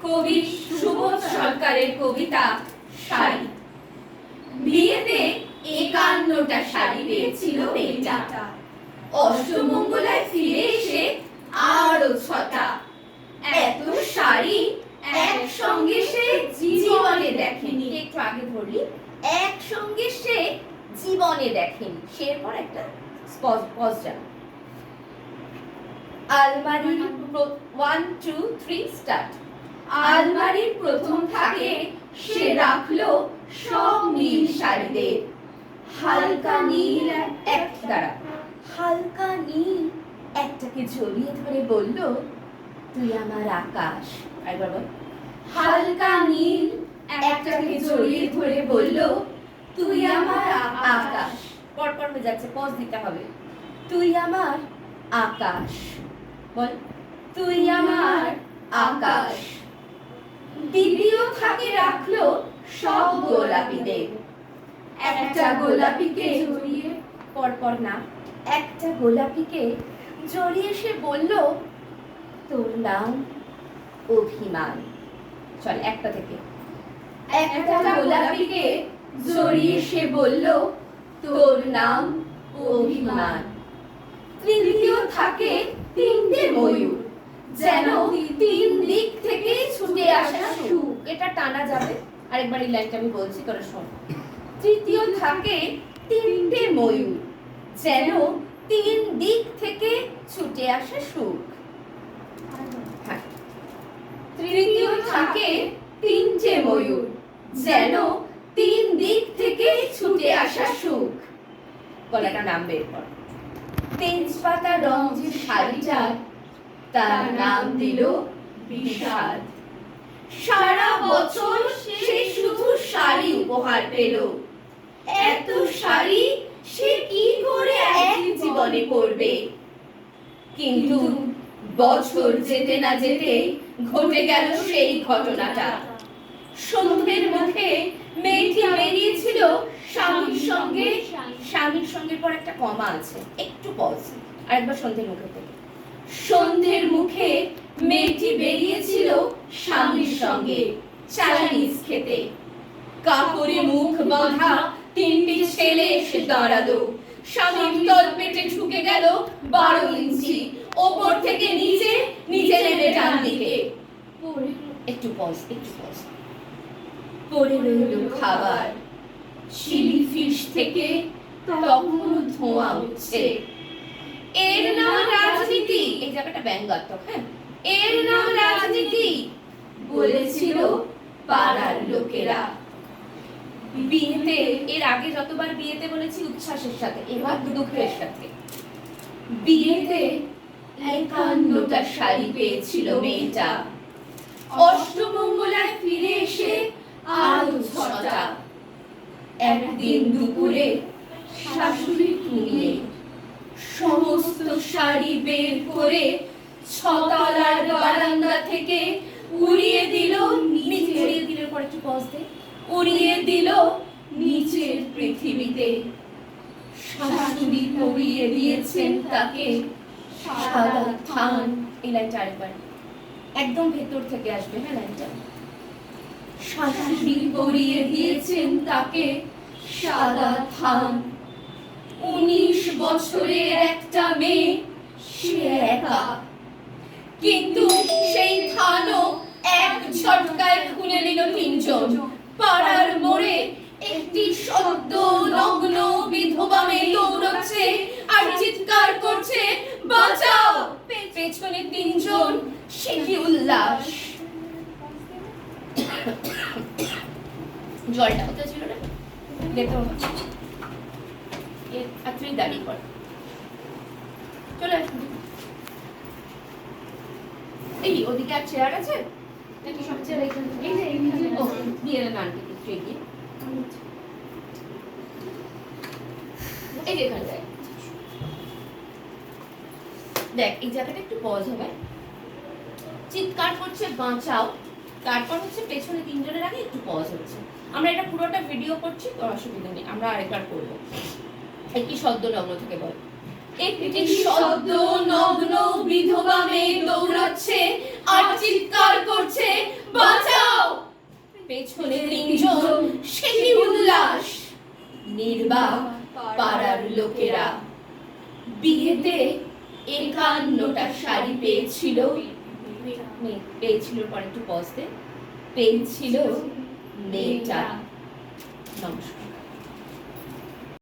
কবি সুবোধ সরকারের কবিতা শাড়ি। বিয়েতে ৫১টা শাড়ি পেয়েছিল মেয়েটা, অষ্টমঙ্গলায় ফিরে এসে আরো ৬টা। এত শাড়ি একসঙ্গে সে জীবনে দেখেনি। একটু আগে ধরলি, একসঙ্গে সে জীবনে দেখেনি। সের পর একটা পজ যাবে। আলমারির 1 2 3 স্টার্ট। আলমারির প্রথম থাকে সে রাখলো সব নীল শাড়িদের। হালকা নীল হালকা নীল একটাকে জড়িয়ে ধরে বলল, তুই আমার আকাশ। একবার বল। হালকা নীল একটাকে জড়িয়ে ধরে বলল, তুই আমার আকাশ। পরপর হয়ে যাচ্ছে, পজ দিতে হবে। তুই আমার আকাশ। বল, তুই আমার আকাশ। দ্বিতীয় থাকে রাখলো সব গোলাপিদের। একটা গোলাপিকে জড়িয়ে, পরপর না, একটা গোলাপিকে জড়িয়ে সে বলল, তোর নাম অভিমান। চল একটা থেকে। একটা গোলাপিকে জড়িয়ে সে বলল, তোর নাম অভিমান। তৃতীয় থাকে ৩টে ময়ূর, যেন ৩ দিক থেকে ছুটে আসা সুখ। এটা টানা যাবে, আরেকবার এই লাইনটা আমি বলছি, তোরা শোন। তৃতীয় থাকে ৩টে ময়ূর, যেন ৩ দিক থেকে ছুটে আসা সুখ। তৃতীয় থাকে ৩টে ময়ূর, যেন ৩ দিক থেকে ছুটে আসা সুখ। গলাটা নাম বের কর। তেজপাতা রং যে শাড়িটার, তার নাম দিল বিষাদ। সারা বছর সে শুধু শাড়ি উপহার পেল। এত শাড়ি সে কি করে এক জীবনে পরবে? কিন্তু বছর যেতে না যেতে ঘটে গেল সেই ঘটনাটা। সন্ধ্যের মুখে মেয়েটি বেরিয়েছিল স্বামীর সঙ্গে। স্বামীর সঙ্গে পর একটা কমা আছে, একটু পজ। আরেকবার সন্ধ্যের মুখে থেকে। সন্ধ্যের মুখে মেয়েটি বেরিয়েছিল স্বামীর সঙ্গে চাইনিজ খেতে। কাপড়ে মুখ বাঁধা ৩টি ছেলে এসে দাঁড়ালো। স্বামীর তলপেটে ঢুকে গেল ১২ ইঞ্চি। ওপর থেকে নিচে, নিচে নেমে ডান দিকে। একটু পজ, একটু পজ। পড়ে রইল খাবার। চিলি ফিশ থেকে তখনও ধোঁয়া উঠছে। এর নাম রাজনীতি। এই জায়গাটা ব্যঙ্গাত্মক। হ্যাঁ, এর নাম রাজনীতি বলেছিল পাড়ার লোকেরা। বিয়েতে, এর আগে যতবার বিয়েতে বলেছি উচ্ছ্বাসের সাথে, এবার দুঃখের সাথে। বিয়েতে ৫১টা শাড়ি পেয়েছিল মেয়েটা, অষ্টমঙ্গলায় ফিরে এসে আরো ৬টা। একদিন দুপুরে শাশুড়ি ঘুমিয়ে সমস্ত শাড়ি বের করে ৬ তলার বারান্দা থেকে উড়িয়ে দিল নিচে। উড়িয়ে দিল, পরে একটু পজ দে। উড়িয়ে দিল নিচের পৃথিবীতে। শাশুড়ি পরিয়ে দিয়েছেন তাকে সাদা থান। এই লাইনটা আরেকবার একদম ভেতর থেকে আসবে। হ্যাঁ, লাইনটা। শাশুড়ি পরিয়ে দিয়েছেন তাকে সাদা থান। ১৯ বছরের একটা মেয়ে, সে একা। কিন্তু সেই থানও এক ঝটকায় খুলে নিল ৩ জন। পাড়ার মোড়ে একটি সদ্য নগ্ন বিধবা মেয়ে দৌড়চ্ছে আর চিৎকার করছে, বাঁচাও। পেছনে ৩ জন, সে কি উল্লাস। জলটা কোথায় ছিল রে? দেখতে হবে। আর তুই দাঁড়িয়ে পড়। চলে আসবি। এই ওদিকে আর চেয়ার আছে নাকি? সব চেয়ার এখানে। এই যে এইখানে। ও দিয়ে না আন্টি একটু এগিয়ে। এই যে এখানে দেখ, এই জায়গাটা একটু পজ হবে। চিৎকার করছে বাঁচাও, তারপর হচ্ছে পেছনে ৩ জনের আগে একটু পজ হচ্ছে। আমরা এটা পুরোটা ভিডিও করছি, তো অসুবিধা নেই, আমরা আরেকবার করবো। একটি সদ্য নগ্ন থেকে বল। একটি সদ্য নগ্ন বিধবা মেয়ে দৌড়াচ্ছে আর চিৎকার করছে, বা পাড়ার লোকেরা। বিয়েতে 51টা শাড়ি পেয়েছিল, পেয়েছিল পরে একটু বসতে, পেয়েছিল মেয়েটা। নমস্কার।